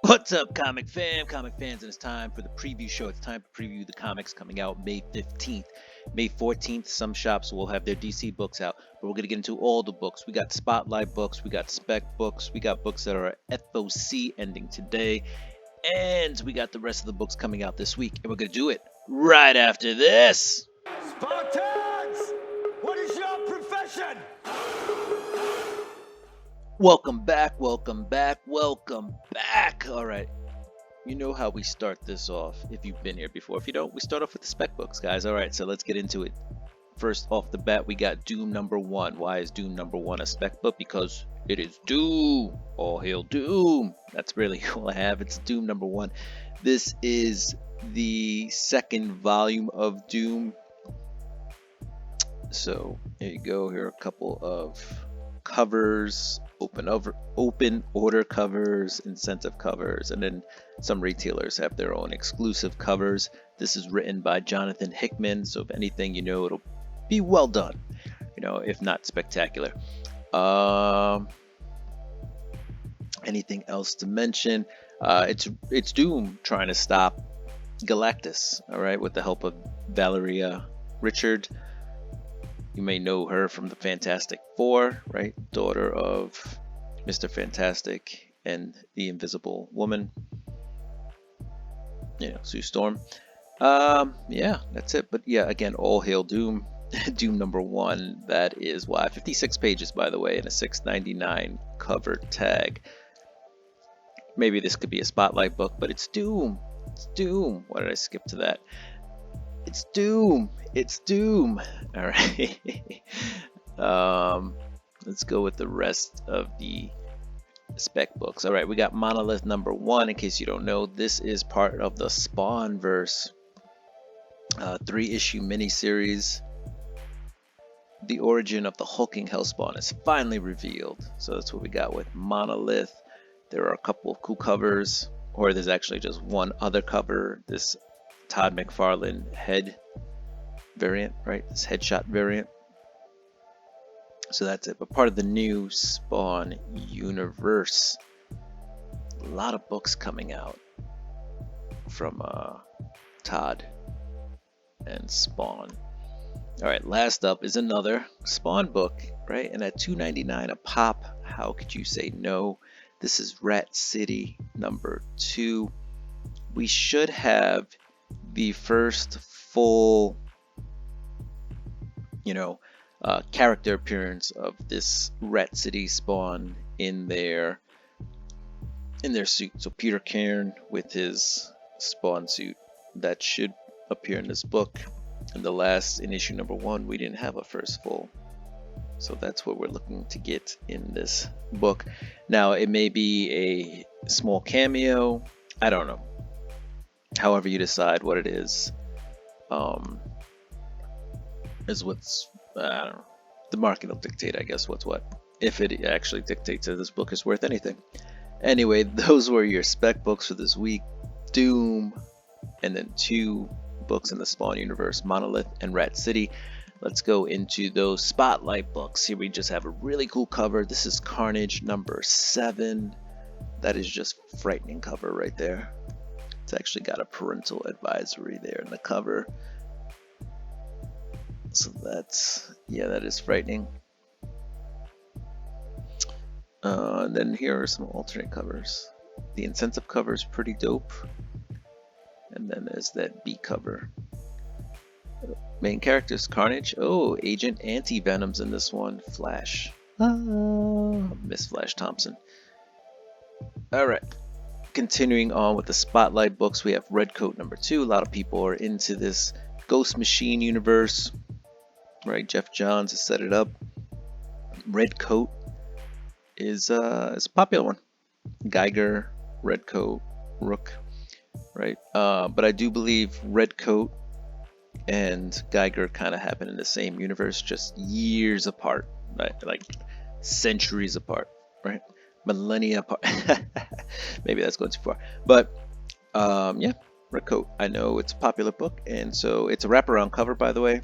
What's up, comic fans, and it's time for the preview show. It's time to preview the comics coming out May 15th. May 14th, some shops will have their DC books out, but we're going to get into all the books. We got Spotlight books, we got Spec books, we got books that are FOC ending today, and we got the rest of the books coming out this week, and we're going to do it right after this. Spartans! What is your profession? Welcome back. All right. You know how we start this off if you've been here before. If you don't, we start off with the spec books, guys. All right, so let's get into it. First off the bat, we got Doom #1. Why is Doom #1 a spec book? Because it is Doom. All hail Doom. That's really all I have. It's Doom #1. This is the second volume of Doom. So here you go. Here are a couple of covers, open order covers, incentive covers, and then some retailers have their own exclusive covers. This is written by Jonathan Hickman, so if anything, you know, it'll be well done, you know, if not spectacular. Anything else to mention? It's Doom trying to stop Galactus, all right, with the help of Valeria Richard. You may know her from the Fantastic Four, right? Daughter of Mr. Fantastic and the Invisible Woman. You know, Sue Storm. Yeah, that's it. But yeah, again, all hail Doom. Doom #1. That is why 56 pages, by the way, and a $6.99 cover tag. Maybe this could be a Spotlight book, but it's Doom. It's Doom. Why did I skip to that? It's Doom. It's Doom. All right. Let's go with the rest of the spec books. All right, we got Monolith #1. In case you don't know, this is part of the Spawnverse 3-issue miniseries. The origin of the hulking Hellspawn is finally revealed. So that's what we got with Monolith. There are a couple of cool covers, or there's actually just one other cover. This Todd McFarlane head variant, right? This headshot variant. So that's it. But part of the new Spawn universe. A lot of books coming out from Todd and Spawn. All right, last up is another Spawn book, right? And at $2.99 a pop, how could you say no? This is Rat City #2. We should have the first full, you know, character appearance of this Rat City Spawn in their suit. So Peter Cairn with his Spawn suit, that should appear in this book. In the last, in issue #1, we didn't have a first full. So that's what we're looking to get in this book. Now, it may be a small cameo. I don't know. However you decide what it is what's, I don't know. The market will dictate, I guess, what's what. If it actually dictates that this book is worth anything. Anyway, those were your spec books for this week. Doom, and then 2 books in the Spawn universe, Monolith and Rat City. Let's go into those Spotlight books. Here we just have a really cool cover. This is Carnage #7. That is just frightening cover right there. It's actually got a parental advisory there in the cover. So that's, yeah, that is frightening. And then here are some alternate covers. The incentive cover is pretty dope. And then there's that B cover. Main characters, Carnage. Oh, Agent Anti-Venom's in this one. Flash. Miss Flash Thompson. Alright. Continuing on with the Spotlight books, we have Redcoat #2. A lot of people are into this Ghost Machine universe. Right, Jeff Johns has set it up. Redcoat is a popular one. Geiger, Redcoat, Rook. Right, but I do believe Redcoat and Geiger kind of happen in the same universe, just years apart, right? Like centuries apart, right? Millennia apart. Maybe that's going too far, but yeah, Redcoat. I know it's a popular book, and so it's a wraparound cover, by the way.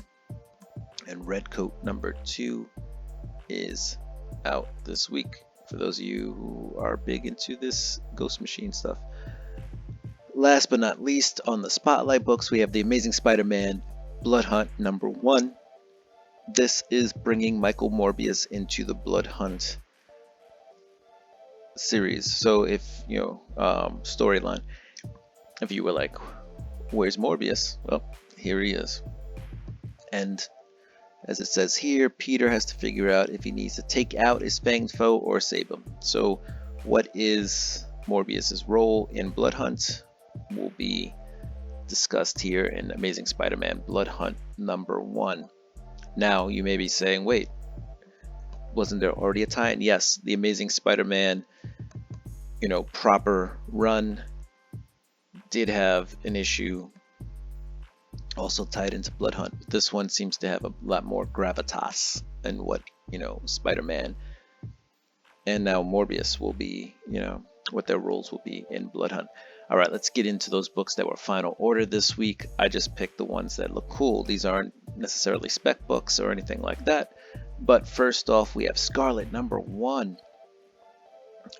And Redcoat #2 is out this week for those of you who are big into this Ghost Machine stuff. Last but not least, on the Spotlight books, we have The Amazing Spider-Man Blood Hunt #1. This is bringing Michael Morbius into the Blood Hunt series. So if, storyline, if you were like, where's Morbius? Well, here he is. And as it says here, Peter has to figure out if he needs to take out his fanged foe or save him. So what is Morbius's role in Blood Hunt will be discussed here in Amazing Spider-Man Blood Hunt #1. Now you may be saying, wait, wasn't there already a tie-in? Yes, the Amazing Spider-Man, proper run did have an issue also tied into Blood Hunt. But this one seems to have a lot more gravitas than what, Spider-Man and now Morbius will be, what their roles will be in Blood Hunt. All right, let's get into those books that were final order this week. I just picked the ones that look cool. These aren't necessarily spec books or anything like that. But first off, we have Scarlet #1.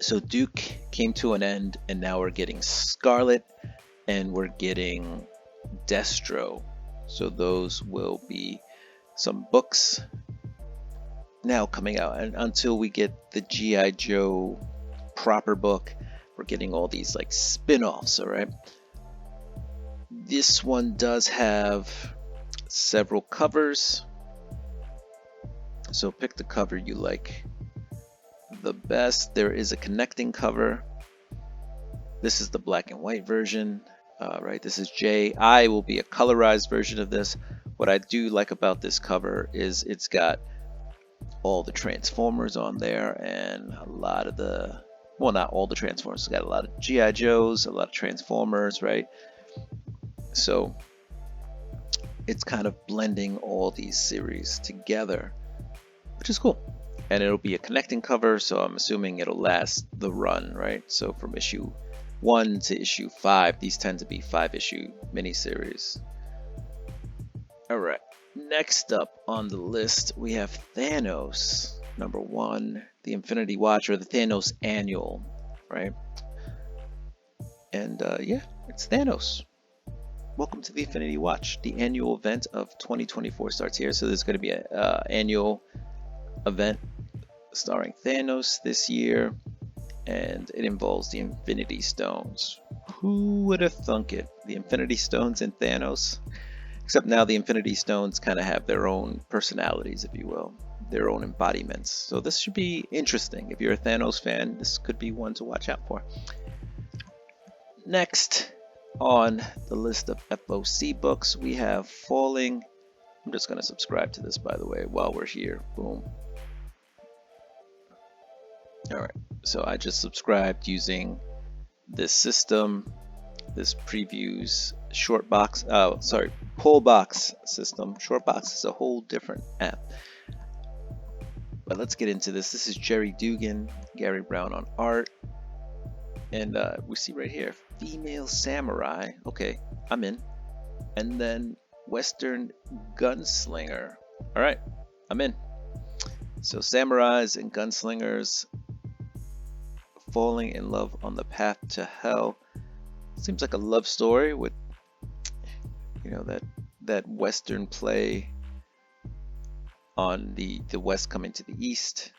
So Duke came to an end, and now we're getting Scarlet, and we're getting Destro. So those will be some books now coming out. And until we get the G.I. Joe proper book, we're getting all these like spin-offs, all right? This one does have several covers. So pick the cover you like the best. There is a connecting cover. This is the black and white version. Right, this is J. I will be a colorized version of this. What I do like about this cover is it's got all the Transformers on there and a lot of the, well, not all the Transformers. It's got a lot of G.I. Joes, a lot of Transformers, right? So it's kind of blending all these series together, which is cool. And it'll be a connecting cover, so I'm assuming it'll last the run, right? So from issue 1 to issue 5, these tend to be 5-issue miniseries. All right, next up on the list, we have Thanos #1, the Infinity Watch, or the Thanos Annual, right? And yeah, it's Thanos. Welcome to the Infinity Watch. The annual event of 2024 starts here. So there's going to be an annual event starring Thanos this year, and it involves the Infinity Stones. Who would have thunk it? The Infinity Stones and Thanos? Except now the Infinity Stones kind of have their own personalities, if you will, their own embodiments. So this should be interesting. If you're a Thanos fan, this could be one to watch out for. Next on the list of FOC books, we have Falling. I'm just going to subscribe to this, by the way, while we're here. Boom. All right, so I just subscribed using this system, this previews short box, pull box system. Short box is a whole different app. But let's get into this. This is Jerry Dugan, Gary Brown on art. And we see right here, female samurai. Okay, I'm in. And then Western gunslinger. All right, I'm in. So samurais and gunslingers falling in love on the path to hell. Seems like a love story with, that Western play on the West coming to the East.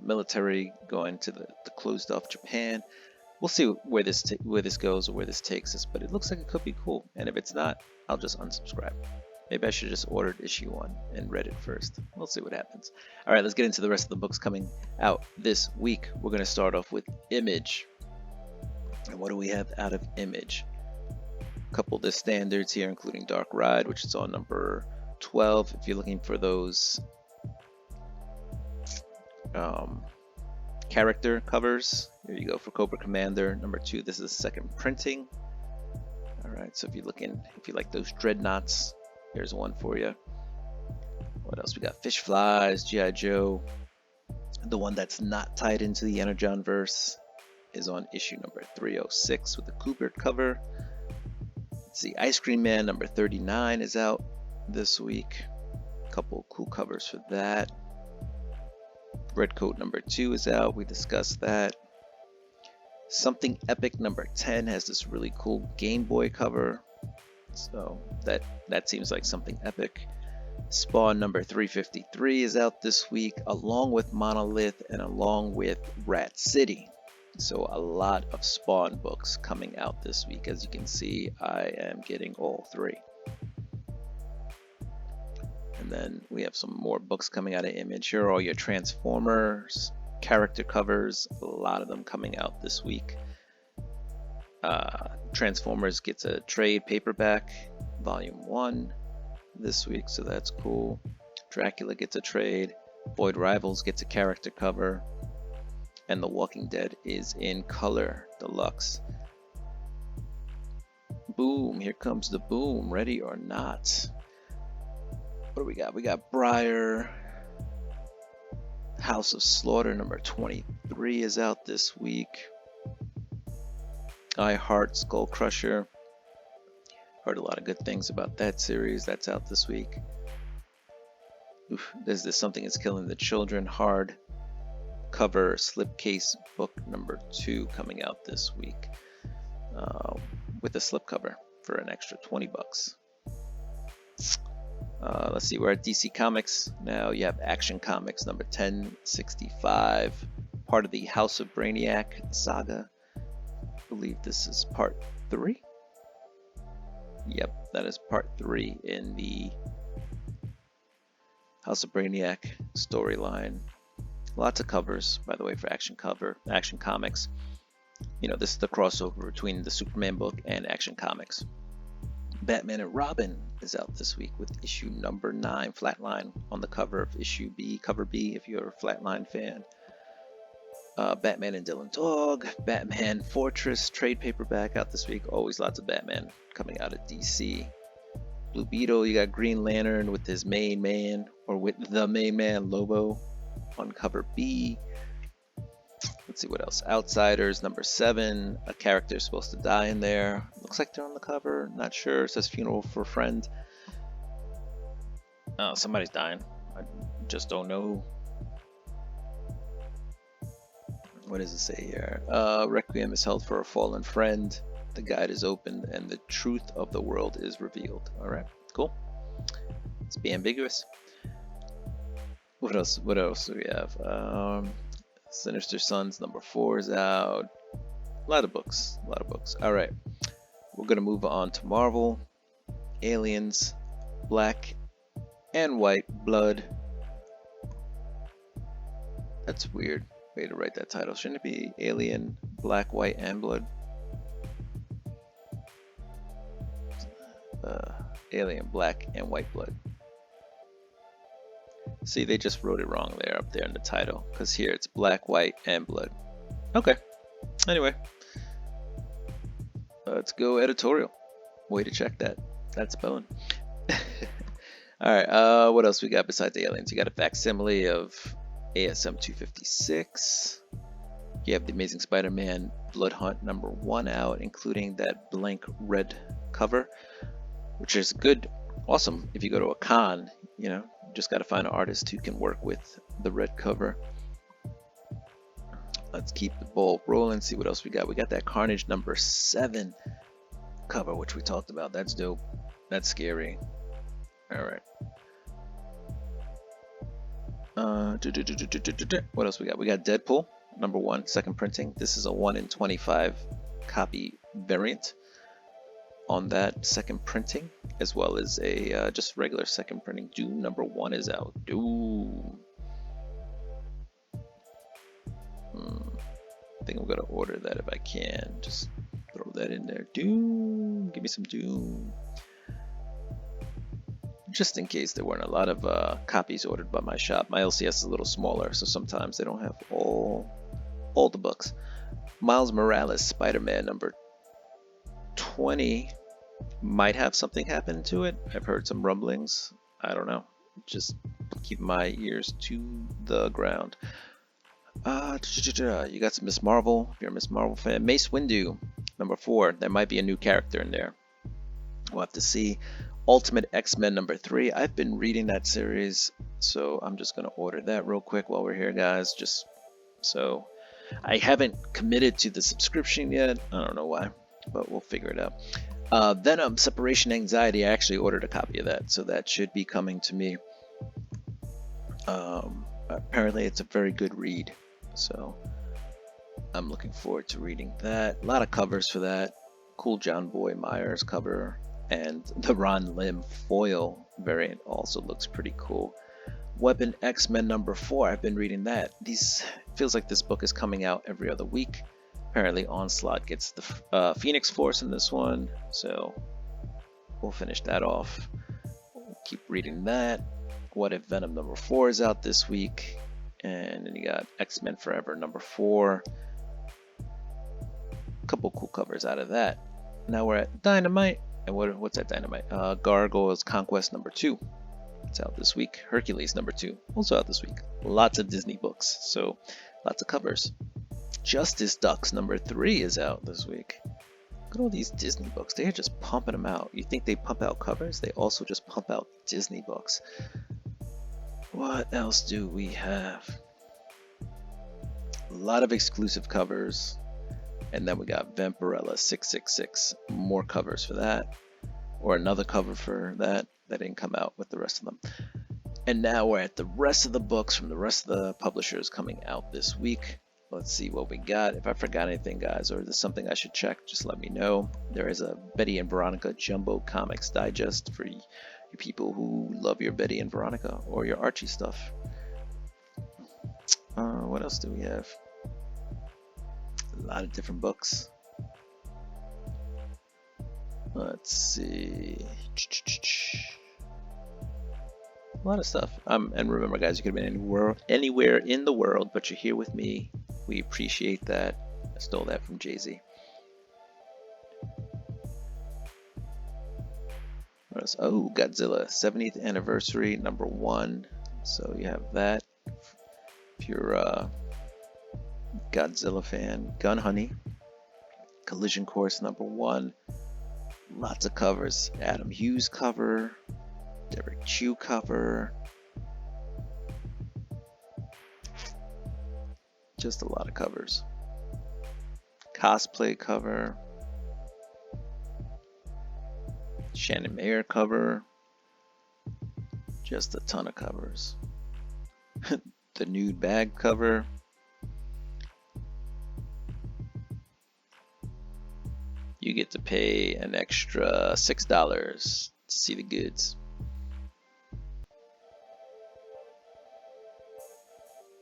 Military going to the closed off Japan. We'll see where this goes or where this takes us, but it looks like it could be cool. And if it's not, I'll just unsubscribe. Maybe I should just ordered issue 1 and read it first. We'll see what happens. All right, let's get into the rest of the books coming out this week. We're going to start off with Image. And what do we have out of Image? A couple of the standards here, including Dark Ride, which is on number 12. If you're looking for those character covers, here you go for Cobra Commander number 2. This is the second printing. All right, so if you like those dreadnoughts, here's one for you. What else? We got Fish Flies, G.I. Joe. The one that's not tied into the Energon verse is on issue number 306 with the Kubert cover. Let's see, Ice Cream Man number 39 is out this week. A couple cool covers for that. Redcoat number 2 is out. We discussed that. Something Epic number 10 has this really cool Game Boy cover. So that seems like something epic. Spawn number 353 is out this week, along with Monolith and along with Rat City. So a lot of Spawn books coming out this week. As you can see, I am getting all 3. And then we have some more books coming out of Image. Here are all your Transformers character covers, a lot of them coming out this week. Transformers gets a trade paperback, volume 1 this week, so that's cool. Dracula gets a trade, Void Rivals gets a character cover, and The Walking Dead is in color deluxe. Boom, here comes the boom, ready or not. What do we got? We got Briar. House of Slaughter number 23 is out this week. I Heart Skull Crusher. Heard a lot of good things about that series. That's out this week. There's this Something Is Killing the Children hard cover slipcase book number 2 coming out this week with a slipcover for an extra $20. Let's see, we're at DC Comics now. You have Action Comics number 1065, part of the House of Brainiac saga. I believe this is part 3. Yep, that is part 3 in the House of Brainiac storyline. Lots of covers, by the way, for Action Comics. You know, this is the crossover between the Superman book and Action Comics. Batman and Robin is out this week with issue number 9, Flatline, on the cover of issue B, cover B, if you're a Flatline fan. Batman and Dylan Dog, Batman Fortress trade paperback out this week. Always lots of Batman coming out of DC. Blue Beetle, you got Green Lantern with his main man, or with the main man, Lobo, on cover B. Let's see what else. Outsiders number 7, a character is supposed to die in there. Looks like they're on the cover, not sure. It says Funeral for a Friend. Oh, somebody's dying. I just don't know. What does it say here? Requiem is held for a fallen friend. The guide is opened and the truth of the world is revealed. Alright, cool. Let's be ambiguous. What else do we have? Sinister Sons number 4 is out. A lot of books. Alright, we're going to move on to Marvel. Aliens, Black and White Blood. That's weird. Way to write that title. Shouldn't it be Alien, Black, White, and Blood? Alien, Black, and White Blood. See, they just wrote it wrong there up there in the title, because here it's Black, White, and Blood. Okay. Anyway, let's go editorial. Way to check that. That's spelling. Alright, what else we got besides aliens? You got a facsimile of ASM 256. You have the Amazing Spider-Man Blood Hunt number 1 out, including that blank red cover, which is good, awesome. If you go to a con, you know, you just got to find an artist who can work with the red cover. Let's keep the ball rolling, see what else we got. We got that Carnage number 7 cover, which we talked about. That's dope. That's scary. All right. What else we got? We got Deadpool number 1, second printing. This is a 1 in 25 copy variant on that second printing, as well as a just regular second printing. Doom number 1 is out. Doom. I think I'm gonna order that if I can. Just throw that in there. Doom. Give me some Doom. Just in case there weren't a lot of copies ordered by my shop. My LCS is a little smaller, so sometimes they don't have all the books. Miles Morales Spider-Man number 20 might have something happen to it. I've heard some rumblings. I don't know. Just keep my ears to the ground. You got some Miss Marvel, if you're a Miss Marvel fan. Mace Windu number 4. There might be a new character in there. We'll have to see. Ultimate X-Men #3. I've been reading that series, so I'm just going to order that real quick while we're here, guys. Just so I haven't committed to the subscription yet. I don't know why, but we'll figure it out. Venom Separation Anxiety. I actually ordered a copy of that, so that should be coming to me. Apparently, it's a very good read, so I'm looking forward to reading that. A lot of covers for that. Cool John Boy Myers cover, and the Ron Lim foil variant also looks pretty cool. Weapon X-Men #4. I've been reading that. Feels like this book is coming out every other week. Apparently Onslaught gets the Phoenix Force in this one, so we'll finish that off. We'll keep reading that. What If Venom #4 is out this week, and then you got X-Men Forever #4. A couple cool covers out of that. Now we're at Dynamite, and what's that Dynamite? Gargoyles Conquest #2. It's out this week. Hercules #2, also out this week. Lots of Disney books, so lots of covers. Justice Ducks #3 is out this week. Look at all these Disney books. They are just pumping them out. You think they pump out covers? They also just pump out Disney books. What else do we have? A lot of exclusive covers. And then we got Vampirella 666. More covers for that. Or another cover for that. That didn't come out with the rest of them. And now we're at the rest of the books from the rest of the publishers coming out this week. Let's see what we got. If I forgot anything, guys, or there's something I should check, just let me know. There is a Betty and Veronica Jumbo Comics Digest for you people who love your Betty and Veronica or your Archie stuff. What else do we have? A lot of different books. Let's see. A lot of stuff. And remember, guys, you could have been anywhere in the world, but you're here with me. We appreciate that. I stole that from Jay-Z. What else? Oh, Godzilla 70th Anniversary #1. So you have that. If you're a Godzilla fan. Gun Honey. Collision Course #1. Lots of covers. Adam Hughes cover. Derek Chew cover. Just a lot of covers. Cosplay cover. Shannon Mayer cover. Just a ton of covers. The Nude Bag cover. You get to pay an extra $6 to see the goods.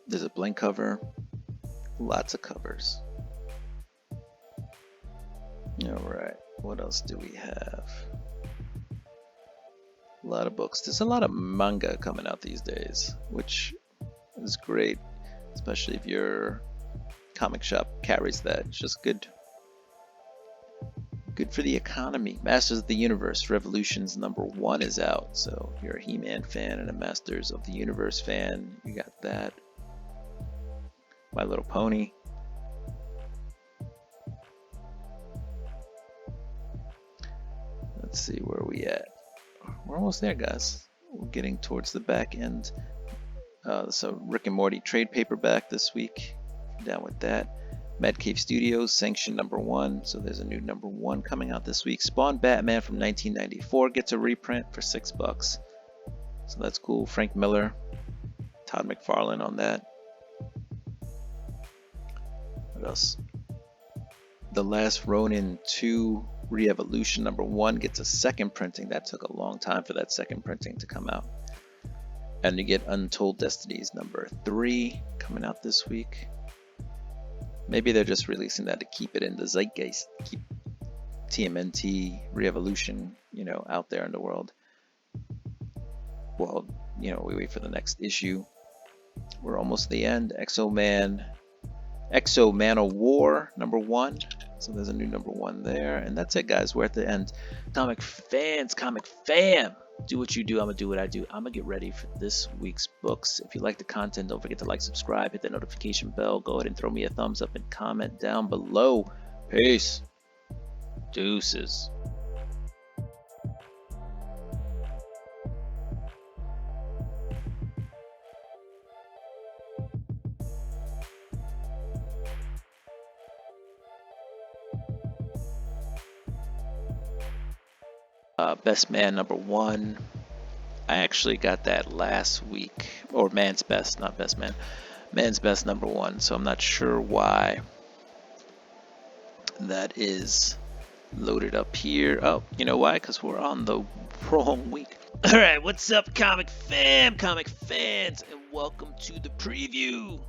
There's a blank cover. Lots of covers. Alright, what else do we have? A lot of books. There's a lot of manga coming out these days, which is great, especially if your comic shop carries that. It's just good. Good for the economy. Masters of the Universe Revolutions #1 is out, so if you're a He-Man fan and a Masters of the Universe fan, you got that. My Little Pony. Let's see, where are we at? We're almost there, guys. We're getting towards the back end. So Rick and Morty trade paperback this week. Down with that. Mad Cave Studios Sanction #1. So there's a new #1 coming out this week. Spawn Batman from 1994 gets a reprint for $6. So that's cool. Frank Miller, Todd McFarlane on that. What else? The Last Ronin 2 Re-Evolution #1 gets a second printing. That took a long time for that second printing to come out. And you get Untold Destinies #3 coming out this week. Maybe they're just releasing that to keep it in the zeitgeist, keep TMNT Re-Evolution, out there in the world. Well, we wait for the next issue. We're almost at the end. Exo Man of War #1. So there's a new #1 there. And that's it, guys. We're at the end. Comic fans, comic fam, do what you do. I'm going to do what I do. I'm going to get ready for this week's books. If you like the content, don't forget to like, subscribe, hit the notification bell. Go ahead and throw me a thumbs up and comment down below. Peace. Deuces. Best Man #1. I actually got that last week, or Man's Best, not Best Man. Man's Best #1, so I'm not sure why that is loaded up here. Oh, you know why? Because we're on the wrong week. Alright, what's up, comic fans, and welcome to the preview